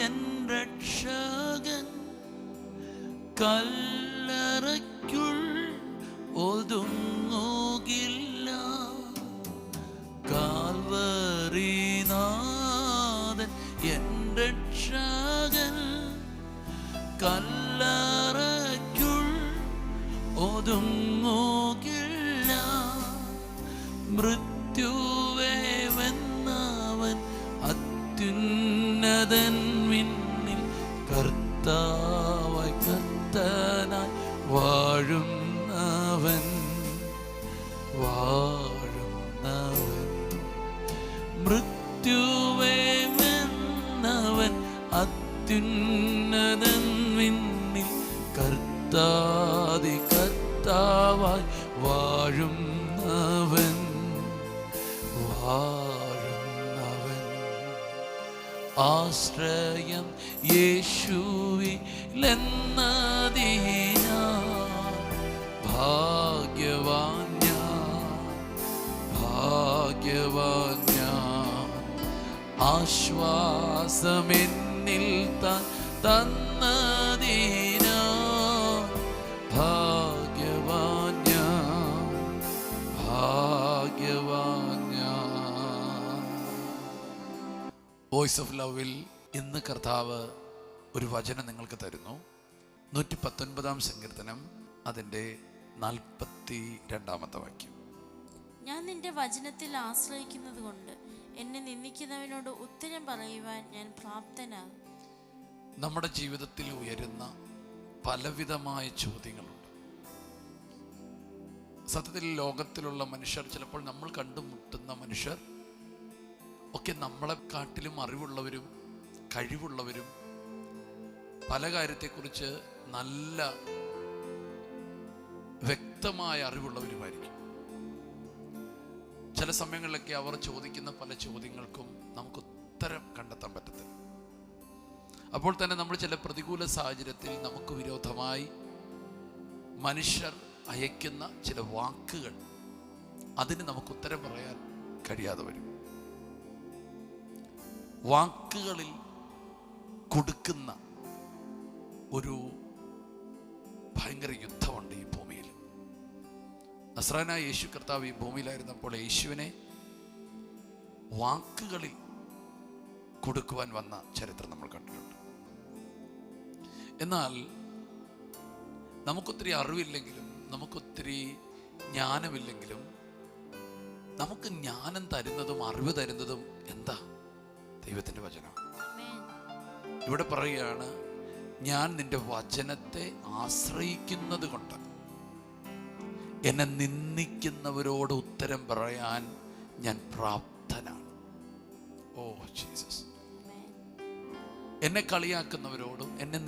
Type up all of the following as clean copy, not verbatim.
N രക്ഷകൻ കല്ലറയ്ക്കുൾ ഒതുങ്ങുകില്ല. കാൽവരിനാഥൻ N രക്ഷകൻ കല്ലറയ്ക്കുൾ ഒതുങ്ങുകില്ല. മൃത്യുവേ വെന്നവൻ അത്യുന്നതൻ വിണ്ണിൽ കർത്താവായി കർത്തനായി വാഴുന്നവൻ മൃത്യുവേ വെന്നവൻ അത്യുന്നതൻ വിണ്ണിൽ കർത്താതി കർത്താവായി വാഴുന്നവൻ ആശ്രയം യേശുവിലെന്നതിനാൽ ഭാഗ്യവാൻ ഞാൻ. ആശ്വാസമെന്നിൽ താൻ തന്നതിനാൽ ഭാഗ്യവാൻ ഞാൻ. വോയിസ് ഓഫ് ലവിൽ ഇന്ന് കർത്താവ് ഒരു വചനം നിങ്ങൾക്ക് തരുന്നു. 119 സങ്കീർത്തനം അതിൻ്റെ 42 വാക്യം. ഞാൻ നിന്റെ വചനത്തിൽ ആശ്രയിക്കുന്നത് കൊണ്ട് എന്നെ നിന്ദിക്കുന്നവനോട് ഉത്തരം പറയുവാൻ ഞാൻ പ്രാപ്തനാകും. നമ്മുടെ ജീവിതത്തിൽ ഉയരുന്ന പലവിധമായ ചോദ്യങ്ങളുണ്ട്. സത്യത്തിൽ ലോകത്തിലുള്ള മനുഷ്യർ, ചിലപ്പോൾ നമ്മൾ കണ്ടുമുട്ടുന്ന മനുഷ്യർ ഒക്കെ നമ്മളെക്കാട്ടിലും അറിവുള്ളവരും കഴിവുള്ളവരും പല കാര്യത്തെക്കുറിച്ച് നല്ല വ്യക്തമായ അറിവുള്ളവരുമായിരിക്കും. ചില സമയങ്ങളിലൊക്കെ അവർ ചോദിക്കുന്ന പല ചോദ്യങ്ങൾക്കും നമുക്ക് ഉത്തരം കണ്ടെത്താൻ പറ്റത്തില്ല. അപ്പോൾ തന്നെ നമ്മൾ ചില പ്രതികൂല സാഹചര്യത്തിൽ നമുക്ക് വിരോധമായി മനുഷ്യർ അയക്കുന്ന ചില വാക്കുകൾ, അതിന് നമുക്ക് ഉത്തരം പറയാൻ കഴിയാതെ വരും. വാക്കുകളിൽ കൊടുക്കുന്ന ഒരു ഭയങ്കര യുദ്ധമുണ്ട് ഈ ഭൂമിയിൽ. നസ്രായനായ യേശു കർത്താവ് ഈ ഭൂമിയിലായിരുന്നപ്പോൾ യേശുവിനെ വാക്കുകളിൽ കൊടുക്കുവാൻ വന്ന ചരിത്രം നമ്മൾ കണ്ടിട്ടുണ്ട്. എന്നാൽ നമുക്കൊത്തിരി അറിവില്ലെങ്കിലും നമുക്കൊത്തിരി ജ്ഞാനമില്ലെങ്കിലും നമുക്ക് ജ്ഞാനം തരുന്നതും അറിവ് തരുന്നതും എന്താ? ദൈവത്തിൻ്റെ വചനം. ഇവിടെ പറയുകയാണ്, ഞാൻ നിന്റെ വചനത്തെ ആശ്രയിക്കുന്നത് കൊണ്ട് എന്നെ നിന്ദിക്കുന്നവരോട് ഉത്തരം പറയാൻ ഞാൻ പ്രാപ്തനാണ്. Oh Jesus. എന്നെ കളിയാക്കുന്നവരോടും എന്നെ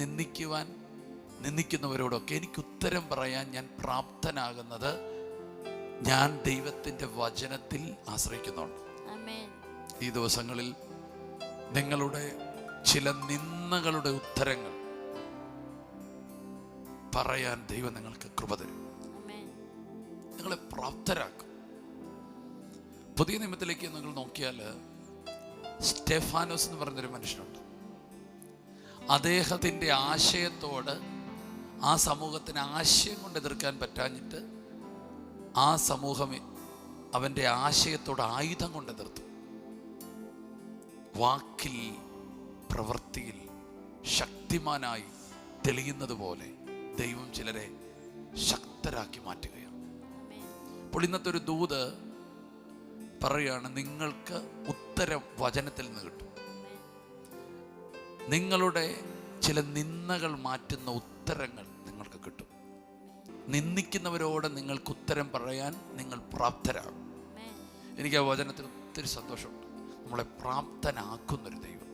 നിന്ദിക്കുന്നവരോടൊക്കെ എനിക്ക് ഉത്തരം പറയാൻ ഞാൻ പ്രാപ്തനാകുന്നത് ഞാൻ ദൈവത്തിൻ്റെ വചനത്തിൽ ആശ്രയിക്കുന്നുണ്ട്. ഈ ദിവസങ്ങളിൽ നിങ്ങളുടെ ചില നിന്ദകളുടെ ഉത്തരങ്ങൾ പറയാൻ ദൈവം നിങ്ങൾക്ക് കൃപ തരും, നിങ്ങളെ പ്രാപ്തരാക്കും. പുതിയ നിയമത്തിലേക്ക് നിങ്ങൾ നോക്കിയാൽ സ്റ്റെഫാനോസ് എന്ന് പറഞ്ഞൊരു മനുഷ്യനുണ്ട്. അദ്ദേഹത്തിൻ്റെ ആശയത്തോട് ആ സമൂഹത്തിന് ആശയം കൊണ്ട് എതിർക്കാൻ പറ്റാഞ്ഞിട്ട് ആ സമൂഹം അവൻ്റെ ആശയത്തോട് ആയുധം കൊണ്ട് എതിർത്തു. വാക്കിൽ പ്രവൃത്തിയിൽ ശക്തിമാനായി തെളിയുന്നത് പോലെ ദൈവം ചിലരെ ശക്തരാക്കി മാറ്റുകയാണ്. അപ്പോൾ ഇന്നത്തെ ഒരു ദൂത് പറയുകയാണ്, നിങ്ങൾക്ക് ഉത്തരം വചനത്തിൽ നിന്ന് കിട്ടും. നിങ്ങളുടെ ചില നിന്ദകൾ മാറ്റുന്ന ഉത്തരങ്ങൾ നിങ്ങൾക്ക് കിട്ടും. നിന്ദിക്കുന്നവരോട് നിങ്ങൾക്ക് ഉത്തരം പറയാൻ നിങ്ങൾ പ്രാപ്തരാകും. എനിക്ക് ആ വചനത്തിൽ ഒത്തിരി സന്തോഷമുണ്ട്. നമ്മളെ പ്രാപ്തനാക്കുന്നൊരു ദൈവം,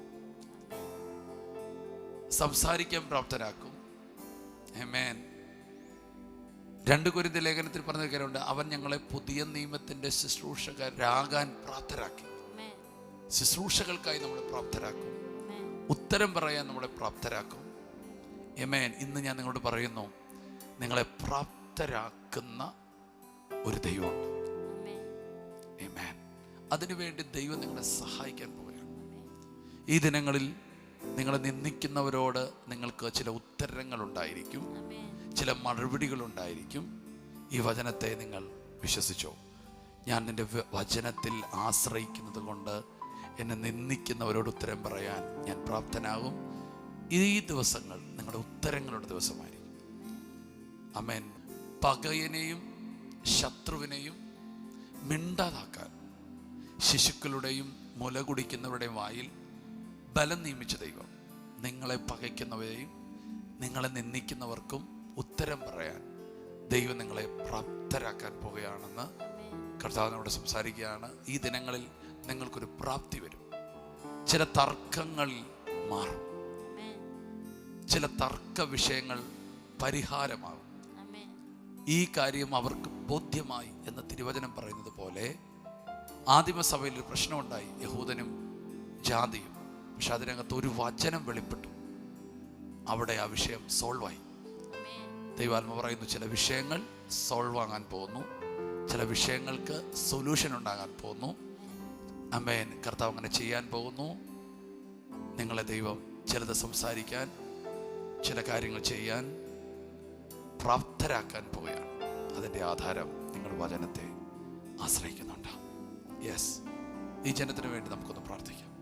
സംസാരിക്കാൻ പ്രാപ്തരാക്കും. ആമേൻ. 2 കൊരിന്ത്യർ ലേഖനത്തിൽ പറഞ്ഞ കാര്യമുണ്ട്, അവൻ ഞങ്ങളെ പുതിയ നിയമത്തിൻ്റെ ശുശ്രൂഷകരാകാൻ പ്രാപ്തരാക്കി. ശുശ്രൂഷകൾക്കായി നമ്മളെ പ്രാപ്തരാക്കും, ഉത്തരം പറയാൻ നമ്മളെ പ്രാപ്തരാക്കും. ആമേൻ. ഇന്ന് ഞാൻ നിങ്ങളോട് പറയുന്നു, നിങ്ങളെ പ്രാപ്തരാക്കുന്ന ഒരു ദൈവമുണ്ട്. ആമേൻ. അതിനുവേണ്ടി ദൈവം നിങ്ങളെ സഹായിക്കാൻ പോവുകയാണ്. ഈ ദിനങ്ങളിൽ നിങ്ങളെ നിന്ദിക്കുന്നവരോട് നിങ്ങൾക്ക് ചില ഉത്തരങ്ങളുണ്ടായിരിക്കും, ചില മറുപടികളുണ്ടായിരിക്കും. ഈ വചനത്തെ നിങ്ങൾ വിശ്വസിച്ചോ. ഞാൻ നിൻ്റെ വചനത്തിൽ ആശ്രയിക്കുന്നത് കൊണ്ട് എന്നെ നിന്ദിക്കുന്നവരോട് ഉത്തരം പറയാൻ ഞാൻ പ്രാപ്തനാകും. ഈ ദിവസങ്ങൾ നിങ്ങളുടെ ഉത്തരങ്ങളുടെ ദിവസമായിരിക്കും. ആമേൻ. പകയനെയും ശത്രുവിനെയും മിണ്ടാതാക്കാൻ ശിശുക്കളുടെയും മുല കുടിക്കുന്നവരുടെയും വായിൽ ബലം നിയമിച്ച ദൈവം നിങ്ങളെ പകയ്ക്കുന്നവരെയും നിങ്ങളെ നിന്ദിക്കുന്നവർക്കും ഉത്തരം പറയാൻ ദൈവം നിങ്ങളെ പ്രാപ്തരാക്കാൻ പോവുകയാണെന്ന് കർത്താവിനോട് സംസാരിക്കുകയാണ്. ഈ ദിനങ്ങളിൽ നിങ്ങൾക്കൊരു പ്രാപ്തി വരും. ചില തർക്കങ്ങൾ മാറും, ചില തർക്ക വിഷയങ്ങൾ പരിഹാരമാകും. ഈ കാര്യം അവർക്ക് ബോധ്യമായി എന്ന് തിരുവചനം പറയുന്നത് പോലെ ആദിമസഭയിൽ ഒരു പ്രശ്നമുണ്ടായി, യഹൂദനും ജാതിയും. പക്ഷെ അതിനകത്ത് ഒരു വചനം വെളിപ്പെട്ടു, അവിടെ ആ വിഷയം സോൾവായി. ദൈവാത്മ പറയുന്നു, ചില വിഷയങ്ങൾ സോൾവ് ആകാൻ പോകുന്നു, ചില വിഷയങ്ങൾക്ക് സൊല്യൂഷൻ ഉണ്ടാകാൻ പോകുന്നു. ആമേൻ. കർത്താവ് അങ്ങനെ ചെയ്യാൻ പോകുന്നു. നിങ്ങളെ ദൈവം ചിലത് സംസാരിക്കാൻ, ചില കാര്യങ്ങൾ ചെയ്യാൻ പ്രാപ്തരാക്കാൻ പോവുകയാണ്. അതിൻ്റെ ആധാരം നിങ്ങൾ വചനത്തെ ആശ്രയിക്കുന്നുണ്ട്. യെസ്, ഈ ജനത്തിന് വേണ്ടി നമുക്കൊന്ന് പ്രാർത്ഥിക്കാം.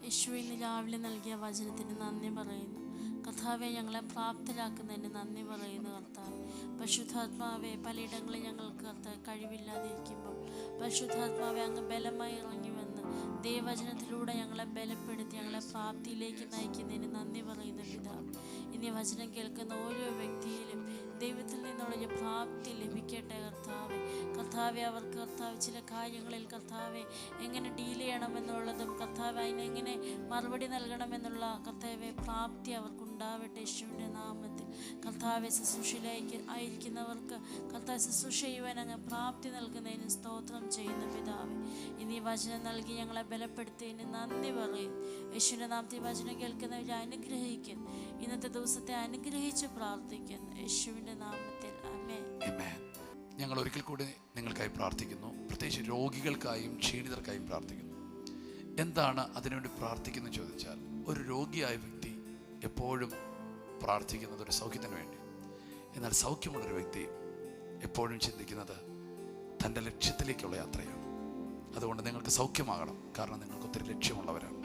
യേശു ഇന്ന് രാവിലെ നൽകിയ വചനത്തിന് നന്ദി പറയുന്നു കർത്താവെ. ഞങ്ങളെ പ്രാപ്തരാക്കുന്നതിന് നന്ദി പറയുന്നു കർത്താവ്. പരിശുദ്ധാത്മാവെ, പലയിടങ്ങളിൽ ഞങ്ങൾക്ക് കർത്താവ് കഴിവില്ലാതിരിക്കുമ്പോൾ പരിശുദ്ധാത്മാവെ അങ്ങ് ബലമായി ഇറങ്ങി വന്ന് ദൈവവചനത്തിലൂടെ ഞങ്ങളെ ബലപ്പെടുത്തി ഞങ്ങളെ പ്രാപ്തിയിലേക്ക് നയിക്കുന്നതിന് നന്ദി പറയുന്നു പിതാവ്. ഇനി വചനം കേൾക്കുന്ന ഓരോ വ്യക്തിയിലും ദൈവത്തിൽ നിന്നുള്ള പ്രാപ്തി ലഭിക്കട്ടെ കർത്താവെ. കർത്താവെ, അവർക്ക് കർത്താവ് ചില കാര്യങ്ങളിൽ കർത്താവെ എങ്ങനെ ഡീൽ ചെയ്യണമെന്നുള്ളതും കർത്താവ് അതിനെങ്ങനെ മറുപടി നൽകണമെന്നുള്ള കർത്താവെ പ്രാപ്തി അവർക്കുണ്ടാവട്ടെ യേശുവിൻ്റെ നാമത്തിൽ. കർത്താവെ, ശുശ്രൂഷയിലേക്ക് ആയിരിക്കുന്നവർക്ക് കർത്താവ് ശുശ്രൂഷ ചെയ്യുവാൻ അങ്ങ് പ്രാപ്തി നൽകുന്നതിന് സ്തോത്രം ചെയ്യുന്നു പിതാവെ. ഇനി വചനം നൽകി ഞങ്ങളെ ബലപ്പെടുത്തിയതിന് നന്ദി പറയും. യേശുവിൻ്റെ നാമത്തിൽ വചനം കേൾക്കുന്നവരെ അനുഗ്രഹിക്കുന്നു. ഇന്നത്തെ ദിവസത്തെ അനുഗ്രഹിച്ച് പ്രാർത്ഥിക്കുന്നു യേശുവിൻ്റെ നാമത്തിൽ. ആമേൻ. ഞങ്ങൾ ഒരിക്കൽ കൂടി നിങ്ങൾക്കായി പ്രാർത്ഥിക്കുന്നു. പ്രത്യേകിച്ച് രോഗികൾക്കായും ക്ഷീണിതർക്കായും പ്രാർത്ഥിക്കുന്നു. എന്താണ് അതിനുവേണ്ടി പ്രാർത്ഥിക്കുന്നത് ചോദിച്ചാൽ, ഒരു രോഗിയായ വ്യക്തി എപ്പോഴും പ്രാർത്ഥിക്കുന്നത് ഒരു സൗഖ്യത്തിന് വേണ്ടി. എന്നാൽ സൗഖ്യമുള്ളൊരു വ്യക്തി എപ്പോഴും ചിന്തിക്കുന്നത് തൻ്റെ ലക്ഷ്യത്തിലേക്കുള്ള യാത്രയാണ്. അതുകൊണ്ട് നിങ്ങൾക്ക് സൗഖ്യമാകണം, കാരണം നിങ്ങൾക്ക് ഒത്തിരി ലക്ഷ്യമുള്ളവരാണ്.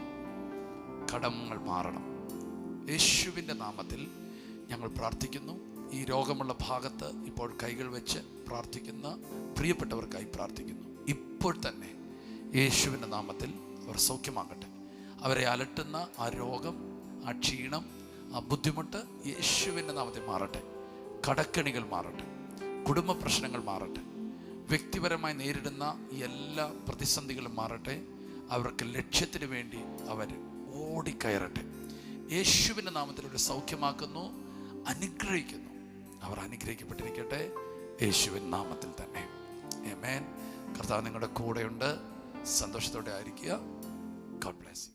കടങ്ങൾ മാറണം. യേശുവിൻ്റെ നാമത്തിൽ ഞങ്ങൾ പ്രാർത്ഥിക്കുന്നു. ഈ രോഗമുള്ള ഭാഗത്ത് ഇപ്പോൾ കൈകൾ വെച്ച് പ്രാർത്ഥിക്കുന്ന പ്രിയപ്പെട്ടവർക്കായി പ്രാർത്ഥിക്കുന്നു. ഇപ്പോൾ തന്നെ യേശുവിൻ്റെ നാമത്തിൽ അവർ സൗഖ്യമാകട്ടെ. അവരെ അലട്ടുന്ന ആ രോഗം, ആ ക്ഷീണം, ആ ബുദ്ധിമുട്ട് യേശുവിൻ്റെ നാമത്തിൽ മാറട്ടെ. കടക്കെണികൾ മാറട്ടെ, കുടുംബ പ്രശ്നങ്ങൾ മാറട്ടെ, വ്യക്തിപരമായി നേരിടുന്ന എല്ലാ പ്രതിസന്ധികളും മാറട്ടെ. അവർക്ക് ലക്ഷ്യത്തിന് വേണ്ടി അവർ ഓടിക്കയറട്ടെ. യേശുവിൻ്റെ നാമത്തിൽ ഒരു സൗഖ്യമാക്കുന്നു, അനുഗ്രഹിക്കുന്നു. അവർ അനുഗ്രഹിക്കപ്പെട്ടിരിക്കട്ടെ യേശുവിൻ നാമത്തിൽ തന്നെ. ആമേൻ. കർത്താവ് നിങ്ങളുടെ കൂടെയുണ്ട്. സന്തോഷത്തോടെ ആയിരിക്കുക. God bless you.